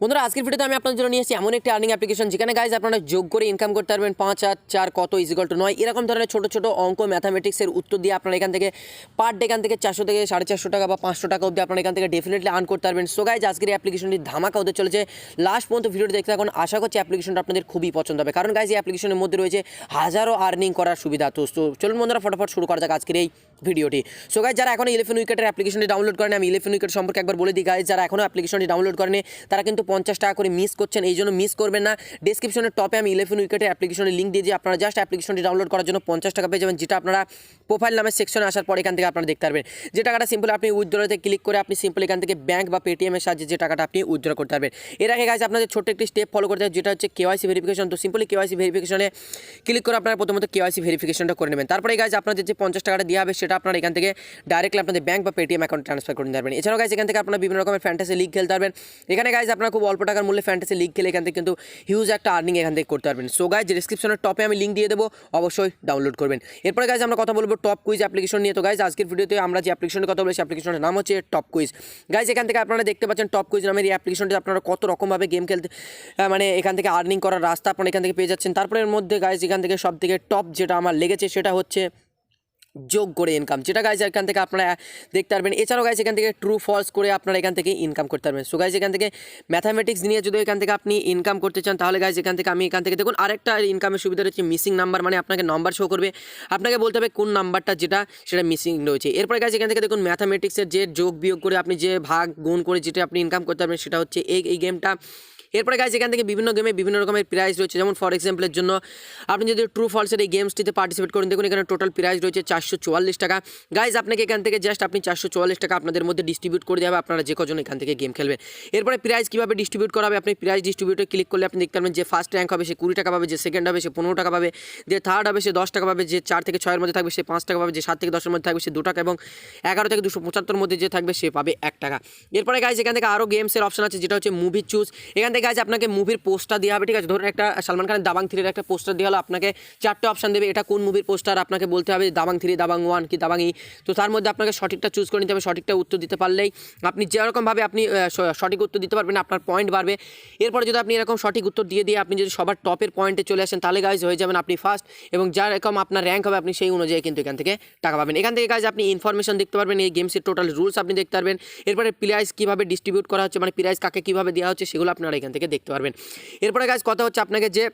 বন্ধুরা আজকের ভিডিওতে আমি আপনাদের জন্য নিয়ে এসেছি এমন একটি আর্নিং অ্যাপ্লিকেশন যেখানে গাইজ আপনারা যোগ করে ইনকাম করতে পারবেন 5 আর 4 কত ইজিক্যাল টু 9 এরকম ধরনের ছোটো ছোটো অঙ্ক ম্যাথামেটিক্সের উত্তর দিয়ে আপনারা এখান থেকে পার ডে এখান থেকে 400 থেকে 450 টাকা বা 500 টাকা অবধি আপনারা এখান থেকে ডেফিনেটলি আর্ন করতে পারবেন। সো গাইজ আজকের এই অ্যাপ্লিকেশনটি ধামাকা হতে চলেছে, লাস্ট পর্যন্ত ভিডিওটি দেখতে থাকুন। আশা করছি অ্যাপ্লিকেশনটা আপনাদের খুবই পছন্দ হবে, কারণ গাইজ এই অ্যাপ্লিকেশনের মধ্যে রয়েছে হাজারো আর্নিং করার সুবিধা। তো চলুন বন্ধুরা ফটাফট শুরু করা যাক আজকের এই ভিডিওটি। সো গাইজ যারা এখন 11 উইকেটের অ্যাপ্লিকেশনটি ডাউনলোড করেন, আমি 11 উইকেট সম্পর্কে একবার বলে দিই গাইজ, যারা এখনও অ্যাপ্লিকেশনটি ডাউনলোড করেনি তারা কিন্তু 50 টাকা করে মিস করছেন, এই জন্য মিস করবেন না। ডেসক্রিপশনের টপে আমি 11 উইকেটের অ্যাপ্লিকেশনের লিঙ্ক দিয়ে দিই, আপনারা জাস্ট অ্যাপ্লিকেশনটি ডাউনলোড করার জন্য 50 টাকা পেয়ে যাবেন, যেটা আপনারা প্রোফাইল নামের সেকশনে আসার পর এখান থেকে আপনারা দেখতে পারবেন। যে টাকাটা সিম্পল আপনি উইথড্রতে ক্লিক করে আপনি সিম্পল এখান থেকে ব্যাঙ্ক বা পেটিএম এর সাহায্যে যে টাকাটা আপনি উইথড্র করতে পারবেন। এর আগে গাইজ আপনাদের ছোট্ট একটি স্টেপ ফলো করতে হবে, যেটা হচ্ছে কেওয়াইসি ভেরিফিকেশন। তো সিম্পলি কেওয়াইসি ভেরিফিকেশনে ক্লিক করে আপনারা প্রথমত কেওয়াইসি ভেরিফিকেশনটা করে নেবেন। তারপরে গাইজ আপনাদের যে 50 টাকাটা দেওয়া হবে সেটা আপনারা এখান থেকে ডাইরেক্টলি আপনাদের ব্যাঙ্ক বা পেটিএম অ্যাকাউন্ট ট্রান্সফার করে নিতে পারবেন। এছাড়াও গাইজ এখান থেকে আপনারা বিভিন্ন রকমের ফ্যান্টাসি লিগ খেলতে পারবেন। এখানে গাইজ আপনারা খুব অল্প টাকার মূল্যে ফ্যান্টাসি লিগ খেলে এখান থেকে কিন্তু হিউজ একটা আর্নিং এখান থেকে করতে পারবেন। সো গাইজ ডেসক্রিপশনের টপে আমি লিঙ্ক দিয়ে দেবো, অবশ্যই ডাউনলোড করবেন। এরপরে গাইজ আমরা কথা বলবো টপ কুইজ অ্যাপ্লিকেশন নিয়ে। তো গাইজ আজকের ভিডিওতে আমরা যে অ্যাপ্লিকেশনের কথা বলেছি অ্যাপ্লিকেশনের নাম হচ্ছে টপ কুইজ। গাইজ এখান থেকে আপনারা দেখতে পাচ্ছেন টপ কুইজ নামের এই অ্যাপ্লিকেশনটি আপনারা কত রকমভাবে গেম খেলতে মানে এখান থেকে আর্নিং করার রাস্তা আপনারা এখান থেকে পেয়ে যাচ্ছেন। তারপরে এর মধ্যে গাইজ এখান থেকে সব থেকে টপ যেটা আমার লেগেছে সেটা হচ্ছে যোগ করে ইনকাম, যেটা গাইজ এখান থেকে আপনারা দেখতে পারবেন। এছাড়াও গাইজ এখান থেকে ট্রু ফলস করে আপনারা এখান থেকে ইনকাম করতে পারবেন। সো গাইজ এখান থেকে ম্যাথামেটিক্স নিয়ে যদি এখান থেকে আপনি ইনকাম করতে চান তাহলে গাইজ এখান থেকে আমি এখান থেকে দেখুন আরেকটা ইনকামের সুবিধা রয়েছে মিসিং নাম্বার, মানে আপনাকে নাম্বার শো করবে, আপনাকে বলতে হবে কোন নাম্বারটা যেটা সেটা মিসিং রয়েছে। এরপরে গাইজ এখান থেকে দেখুন ম্যাথামেটিক্সের যে যোগ বিয়োগ করে আপনি যে ভাগ গুণ করে যেটা আপনি ইনকাম করতে পারবেন সেটা হচ্ছে এই গেমটা। এরপরে গাইজ এখান থেকে বিভিন্ন গেমে বিভিন্ন রকমের প্রাইজ রয়েছে, যেমন ফর এক্সাম্পলের জন্য আপনি যদি ট্রু ফলসের এই গেমসটিতে পার্টিসিপেট করেন, দেখুন এখানে টোটাল প্রাইজ রয়েছে 444 টাকা। গাইজ আপনাকে এখান থেকে জাস্ট আপনি 444 টাকা আপনাদের মধ্যে ডিস্ট্রিবিউট করে দেওয়া হবে, আপনারা যে কজন এখান থেকে গেম খেলবেন। এরপরে প্রাইজ কীভাবে ডিস্ট্রিবিউট করা হবে, আপনি প্রাইজ ডিস্ট্রিবিউটে ক্লিক করলে আপনি দেখতে পারবেন যে ফার্স্ট র্যাঙ্ক হবে সে 20 টাকা পাবে, যে সেকেন্ড হবে সে 15 টাকা পাবে, যে থার্ড হবে সে 10 টাকা পাবে, যে 4 থেকে 6 এর মধ্যে থাকবে সে 5 টাকা পাবে, যে 7 থেকে 10 এর মধ্যে থাকবে সে 2 টাকা, এবং 11 থেকে 275 মধ্যে যে থাকবে সে পাবে 1 টাকা। এরপরে গাইজ এখান থেকে আরও গেমসের অপশন আছে, যেটা হচ্ছে মুভি চুজ। এখান থেকে গাইজ আপনাকে মুভির পোস্টার দেওয়া হবে, ঠিক আছে। ধরুন একটা সালমান খানের দাবাং 3 এর একটা পোস্টার দেওয়া হলো, আপনাকে 4টে অপশন দেবে, এটা কোন মুভির পোস্টার আপনাকে বলতে হবে, দাবাং 3, দাবাং 1 কি দাবাং ই। তো তার মধ্যে আপনাকে সঠিকটা চুজ করে নিতে হবে, সঠিকটা উত্তর দিতে পারলেই আপনি যেরকমভাবে আপনি সঠিক উত্তর দিতে পারবেন আপনার পয়েন্ট বাড়বে। এরপরে যদি আপনি এরকম সঠিক উত্তর দিয়ে আপনি যদি সবার টপের পয়েন্টে চলে আসেন তাহলে গাইজ হয়ে যাবেন আপনি ফার্স্ট, এবং যার এরকম আপনার র্যাঙ্ক হবে আপনি সেই অনুযায়ী কিন্তু এখান থেকে টাকা পাবেন। এখান থেকে গাইজ আপনি ইনফরমেশন দেখতে পারবেন, এই গেমসের টোটাল রুলস আপনি দেখতে পারবেন। এরপরে প্রাইজ কীভাবে ডিস্ট্রিবিউট করা হচ্ছে, মানে প্রাইজ কাকে কীভাবে দেওয়া হচ্ছে সেগুলো আপনারা এখান থেকে দেখতে পারবেন। এরপরে গাইজ কথা হচ্ছে আপনাকে যে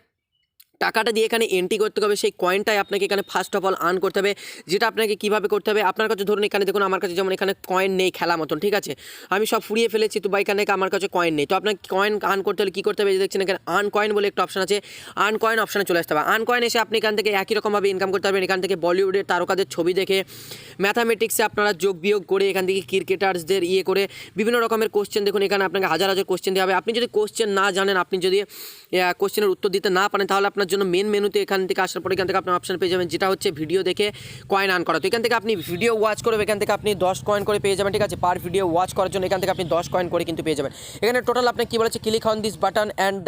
টাকাটা দিয়ে এখানে এন্ট্রি করতে হবে, সেই কয়েনটাই আপনাকে এখানে ফার্স্ট অফ অল আর্ন করতে হবে। যেটা আপনাকে কীভাবে করতে হবে, আপনার কাছে ধরুন এখানে দেখুন আমার কাছে যেমন এখানে কয়েন নেই খেলা মতন, ঠিক আছে, আমি সব ফুরিয়ে ফেলেছি, তো বা এখানে আমার কাছে কয়েন নেই। তো আপনাকে কয়েন আর্ন করতে হলে কী করতে হবে, দেখছেন এখানে আর্ন কয়েন বলে একটা অপশন আছে, আর্ন কয়েন অপশানে চলে আসতে হবে। আর্ন কয়েন এসে আপনি এখান থেকে একই রকমভাবে ইনকাম করতে পারবেন। এখান থেকে বলিউডের তারকাদের ছবি দেখে ম্যাথামেটিক্সে আপনারা যোগ বিয়োগ করে এখান থেকে ক্রিকেটার্সদের করে বিভিন্ন রকমের কোশ্চেন, দেখুন এখানে আপনাকে হাজার হাজার কোশ্চেন দেওয়া হবে। আপনি যদি কোশ্চেন না জানেন, আপনি যদি কোশ্চেনের উত্তর দিতে না পারেন, তাহলে আপনার জন্য মেনুতে এখান থেকে আসার পরে এখান থেকে আপনার অপশন পেয়ে যাবেন, যেটা হচ্ছে ভিডিও দেখে কয়েন আর্ন করা। তো এখান থেকে আপনি ভিডিও ওয়াচ করবে, এখান থেকে আপনি 10 কয়েন করে পেয়ে যাবেন, ঠিক আছে। পার ভিডিও ওয়াচ করার জন্য এখান থেকে আপনি 10 কয়েন করে কিন্তু পেয়ে যাবেন। এখানে টোটাল আপনি কী বলেছে, click on this button and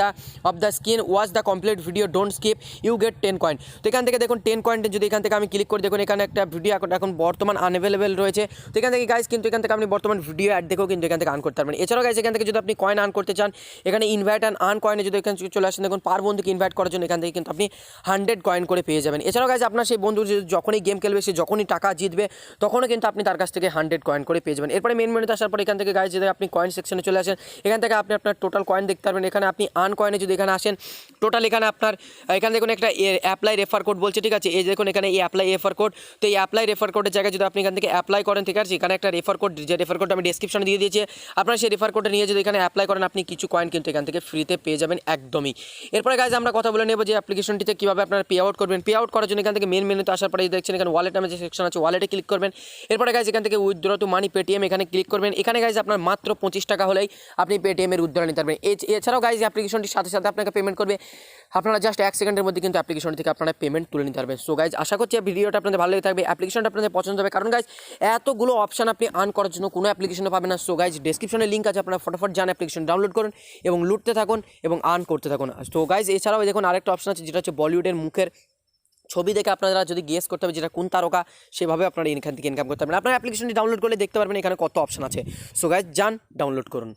of the screen watch the complete video, don't skip, you get 10 coin. তো এখান থেকে দেখুন 10 কয়েনটা যদি এখান থেকে আমি ক্লিক করে দেখুন এখানে একটা ভিডিও এখন বর্তমান আনঅ্যাভেলেবেল রয়েছে। তো এখান থেকে গাইজ কিন্তু এখান থেকে আপনি বর্তমান ভিডিও অ্যাড দেখেও কিন্তু এখান থেকে আর্ন করতে পারবেন। এছাড়াও গাইজ এখান থেকে যদি আপনি কয়েন আর্ন করতে চান, এখানে ইনভাইট অ্যান্ড আর্ন কয়েনে যদি এখানে চলে আসেন, দেখুন পার বন্ধুকে ইনভাইট করার জন্য এখান থেকে কিন্তু আপনি 100 কয়েন করে পেয়ে যাবেন। এছাড়াও গাইজ আপনার সেই বন্ধু যখনই গেম খেলবে, সে যখনই টাকা জিতবে তখনও কিন্তু আপনি তার কাছ থেকে 100 কয়েন করে পেয়ে যাবেন। এরপরে মেন মেনুতে আসার পর এখান থেকে গাইজ যদি আপনি কয়েন সেকশনে চলে আসেন, এখান থেকে আপনি আপনার টোটাল কয়েন দেখতে পারবেন। এখানে আপনি আর্ন কয়েনে যদি এখানে আসেন, টোটাল এখানে আপনার এখানে দেখুন একটা অ্যাপ্লাই রেফার কোড বলছে, ঠিক আছে। এই দেখুন এখানে এই অ্যাপ্লাই রেফার কোড, তো এই অ্যাপ্লাই রেফার কোডের জায়গায় যদি আপনি এখান থেকে অ্যাপ্লাই করেন, ঠিক আছে, এখানে একটা রেফার কোড, যে রেফার কোডটা আমি ডেসক্রিপশনে দিয়ে দিয়েছি, আপনারা সেই রেফার কোডটা নিয়ে যদি এখানে অ্যাপ্লাই করেন আপনি কিছু কয়েন কিন্তু এখান থেকে ফ্রিতে পেয়ে যাবেন একদমই। এরপরে গাইজ আমরা কথা বলে নেব যে অ্যাপ্লিকেশনটিতে কীভাবে আপনারা পে আউট করবেন। পে আউট করার জন্য এখান থেকে মেন মেনুতে আসার পরে দেখছেন এখানে ওয়ালেট নামে যে সেকশন আছে, ওয়ালেটে ক্লিক করবেন। এরপরে গাইজ এখান থেকে উইথড্র টু মানি পেটিএম এখানে ক্লিক করবেন। এখানে গাইজ আপনার মাত্র 25 টাকা হলেই আপনি পেটিএমের উইথড্র নিতে পারবেন। এছাড়াও গাইজ অ্যাপ্লিকেশনটির সাথে সাথে আপনাকে পেমেন্ট করবে, আপনারা জাস্ট 1 সেকেন্ডের মধ্যে কিন্তু অ্যাপ্লিকেশন থেকে আপনারা পেমেন্ট তুলে নিতে পারবেন। সো গাইজ আশা করছি ভিডিওটা আপনাদের ভালো লেগে থাকবে, অ্যাপ্লিকেশনটা আপনাদের পছন্দ হবে, কারণ গাইজ এতগুলো অপশন আপনি আর্ন করার জন্য কোনো অ্যাপ্লিকেশনে পাবেন না। সো গাইজ ডেসক্রিপশনে লিঙ্ক আছে, আপনারা ফটাফট যান অ্যাপ্লিকেশন ডাউনলোড করুন এবং লুটতে থাকুন এবং আর্ন করতে থাকুন। তো গাইজ এছাড়াও দেখুন আরেকটা অপশন আছে, যেটা হচ্ছে বলিউডের মুখের ছবি দেখে আপনারা যদি গেস করতে হবে যেটা কোন তারকা, সেভাবে আপনারা এখান থেকে ইনকাম করতে পারবেন। আপনারা অ্যাপ্লিকেশনটি ডাউনলোড করলে দেখতে পারবেন এখানে কত অপশন আছে। সো গাইজ যান ডাউনলোড করুন।